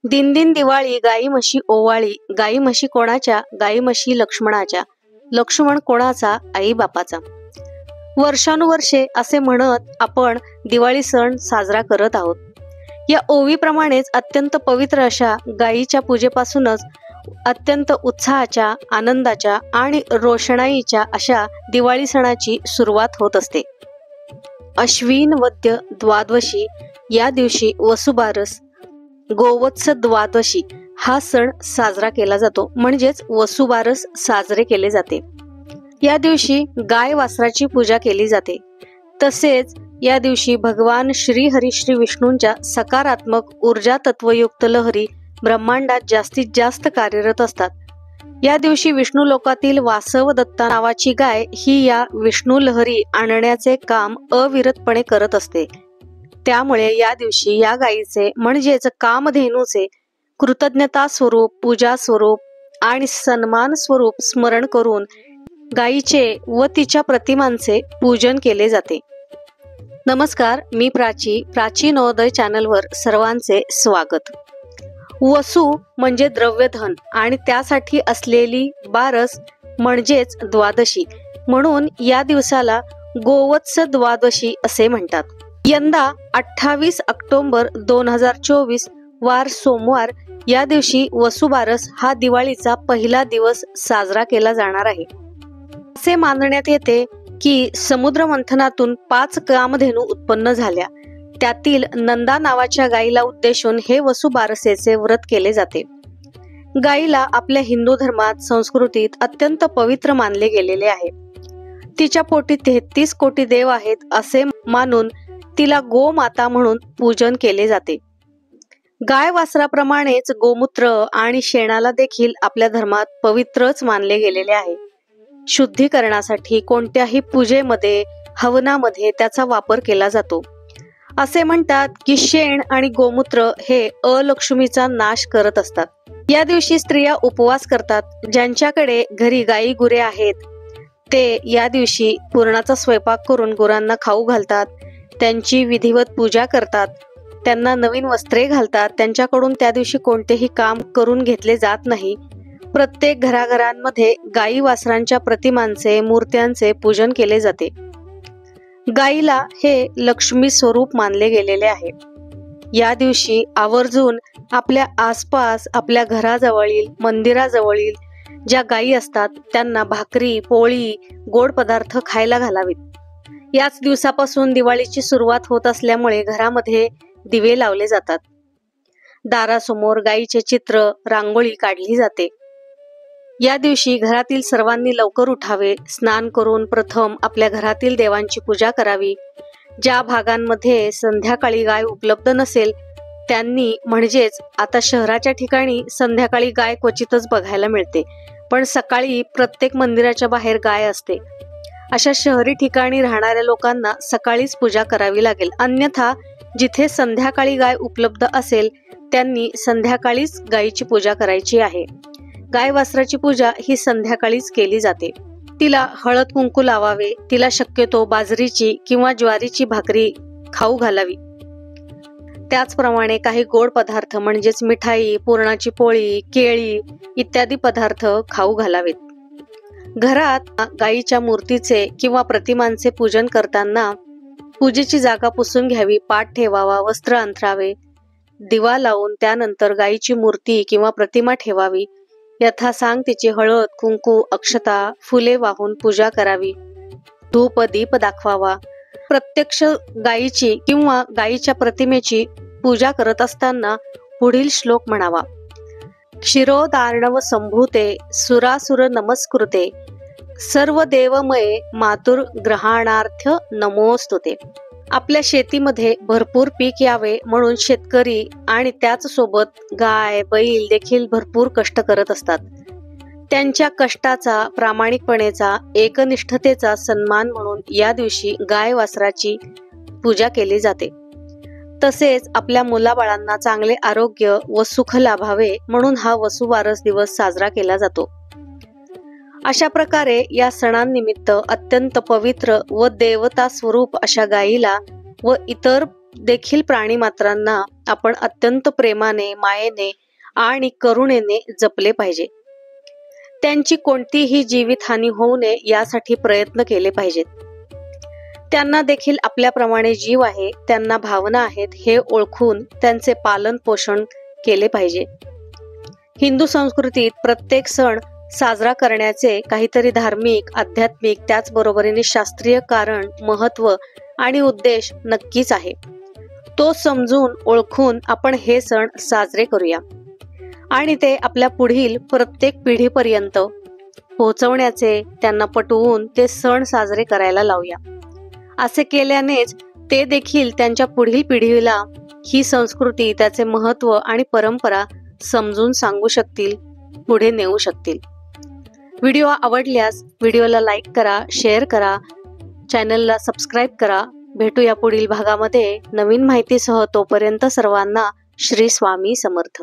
दिन दिन दिवाळी गाई म्हशी ओवाळी, गाई म्हशी कोणाच्या, गाई म्हशी लक्ष्मणाच्या, लक्ष्मण कोणाचा, आई बापाचा. वर्षानुवर्षे असे म्हणत आपण दिवाळी सण साजरा करत आहोत. या ओवीप्रमाणेच अत्यंत पवित्र अशा गायीच्या पूजेपासूनच अत्यंत उत्साहाच्या, आनंदाच्या आणि रोषणाईच्या अशा दिवाळी सणाची सुरुवात होत असते. अश्विन वद्य द्वादशी या दिवशी वसुबारस, गोवत्स द्वादशी हा सण साजरा केला जातो, म्हणजेच वसुबारस साजरे केले जाते. या दिवशी गाय वासराची पूजा केली जाते. तसेच या दिवशी भगवान श्री हरी श्री विष्णूंच्या सकारात्मक ऊर्जा तत्वयुक्त लहरी ब्रह्मांडात जास्तीत जास्त कार्यरत असतात. या दिवशी विष्णू लोकातील वासव दत्ता नावाची गाय ही या विष्णू लहरी आणण्याचे काम अविरतपणे करत असते. त्यामुळे या दिवशी या गायीचे म्हणजेच कामधेनूचे कृतज्ञता स्वरूप, पूजा स्वरूप आणि सन्मान स्वरूप स्मरण करून गायीचे व तिच्या प्रतिमांचे पूजन केले जाते. नमस्कार, मी प्राची नवोदय चॅनलवर सर्वांचे स्वागत. वसू म्हणजे द्रव्यधन आणि त्यासाठी असलेली बारस म्हणजेच द्वादशी, म्हणून या दिवसाला गोवत्स द्वादशी असे म्हणतात. यंदा 28 ऑक्टोबर 2024 वार सोमवार या दिवशी वसुबारस हा दिवाळीचा पहिला दिवस साजरा केला जाणार आहे. असे मानण्यात येते की समुद्र मंथनातून 5 कामधेनू उत्पन्न झाल्या. त्यातील नंदा नावाच्या गायीला उद्देशून हे वसुबारसेचे व्रत केले जाते. गायीला आपल्या हिंदू धर्मात, संस्कृतीत अत्यंत पवित्र मानले गेलेले आहे. तिच्या पोटी 33 कोटी देव आहेत असे मानून तिला गोमाता म्हणून पूजन केले जाते. गाय वासराप्रमाणेच गोमूत्र आणि शेणाला देखील आपल्या धर्मात पवित्रच मानले गेलेले आहे. शुद्धीकरणासाठी कोणत्याही पूजेमध्ये, हवनामध्ये त्याचा वापर केला जातो. असे म्हणतात की शेण आणि गोमूत्र हे अलक्ष्मीचा नाश करत असतात. या दिवशी स्त्रिया उपवास करतात. ज्यांच्याकडे घरी गायी गुरे आहेत ते या दिवशी पुरणाचा स्वयंपाक करून गुरांना खाऊ घालतात. त्यांची विधिवत पूजा करतात. त्यांना नवीन वस्त्रे घालतात. त्यांच्याकडून त्या दिवशी कोणतेही काम करून घेतले जात नाही. प्रत्येक घराघरांमध्ये गायी वासरांच्या प्रतिमांचे, मूर्त्यांचे पूजन केले जाते. गायीला हे लक्ष्मी स्वरूप मानले गेलेले आहे. या दिवशी आवर्जून आपल्या आसपास, आपल्या घराजवळील, मंदिराजवळील ज्या गायी असतात त्यांना भाकरी, पोळी, गोड पदार्थ खायला घालावेत. याच दिवसापासून दिवाळीची सुरुवात होत असल्यामुळे घरामध्ये दिवे लावले जातात. दारासमोर गायीचे चित्र, रांगोळी काढली जाते. या दिवशी घरातील सर्वांनी लवकर उठावे. स्नान करून प्रथम आपल्या घरातील देवांची पूजा करावी. ज्या भागांमध्ये संध्याकाळी गाय उपलब्ध नसेल त्यांनी, म्हणजेच आता शहराच्या ठिकाणी संध्याकाळी गाय क्वचितच बघायला मिळते, पण सकाळी प्रत्येक मंदिराच्या बाहेर गाय असते. अशा शहरी ठिकाणी राहणाऱ्या लोकांना सकाळीच पूजा करावी लागेल. अन्यथा जिथे संध्याकाळी गाय उपलब्ध असेल त्यांनी संध्याकाळीच गायीची पूजा करायची आहे. गाय वासराची पूजा ही संध्याकाळीच केली जाते. तिला हळद कुंकू लावावे. तिला शक्यतो बाजरीची किंवा ज्वारीची भाकरी खाऊ घालावी. त्याचप्रमाणे काही गोड पदार्थ म्हणजेच मिठाई, पुरणाची पोळी, केळी इत्यादी पदार्थ खाऊ घालावेत. घरात गायीच्या मूर्तीचे किंवा प्रतिमांचे पूजन करताना पूजेची जागा पुसून घ्यावी, पाट ठेवावा, वस्त्र अंथरावे, दिवा लावून त्यानंतर गायीची मूर्ती किंवा प्रतिमा ठेवावी. यथासांग तिची हळद, कुंकू, अक्षता, फुले वाहून पूजा करावी. धूप दीप दाखवावा. प्रत्यक्ष गायीची किंवा गायीच्या प्रतिमेची पूजा करत असताना पुढील श्लोक म्हणावा. क्षीरोदार्णव संभूते सुरासुर नमस्कृते सर्व देवमये मातुर ग्रहणार्थ नमोस्तुते. आपल्या शेतीमध्ये भरपूर पीक यावे म्हणून शेतकरी आणि त्याच सोबत गाय, बैल देखील भरपूर कष्ट करत असतात. त्यांच्या कष्टाचा, प्रामाणिकपणेचा, एकनिष्ठतेचा सन्मान म्हणून या दिवशी गाय वासराची पूजा केली जाते. तसेच आपल्या मुलाबाळांना चांगले आरोग्य व सुख लाभावे म्हणून हा वसुबारस दिवस साजरा केला जातो. अशा प्रकारे या सणांनिमित्त अत्यंत पवित्र व देवता स्वरूप अशा गायीला व इतर देखील प्राणीमात्रांना आपण अत्यंत प्रेमाने, मायेने आणि करुणेने जपले पाहिजे. त्यांची कोणतीही जीवितहानी होऊ नये यासाठी प्रयत्न केले पाहिजेत. त्यांना देखील आपल्याप्रमाणे जीव आहे, त्यांना भावना आहेत हे ओळखून त्यांचे पालन पोषण केले पाहिजे. हिंदू संस्कृतीत प्रत्येक सण साजरा करण्याचे काहीतरी धार्मिक, आध्यात्मिक, त्याचबरोबरीने शास्त्रीय कारण, महत्त्व आणि उद्देश नक्कीच आहे. तो समजून ओळखून आपण हे सण साजरे करूया आणि ते आपल्या पुढील प्रत्येक पिढीपर्यंत पोहोचवण्याचे त्यांना पटवून ते सण साजरे करायला लावूया. असे केल्यानेच ते देखील त्यांच्या पुढील पिढीला ही संस्कृती, त्याचे महत्त्व आणि परंपरा समजून सांगू शकतील, पुढे नेऊ शकतील. व्हिडिओ आवडल्यास व्हिडिओला लाईक करा, शेअर करा, चॅनलला सबस्क्राईब करा. भेटूया पुढील भागामध्ये नवीन माहितीसह. तोपर्यंत सर्वांना श्री स्वामी समर्थ.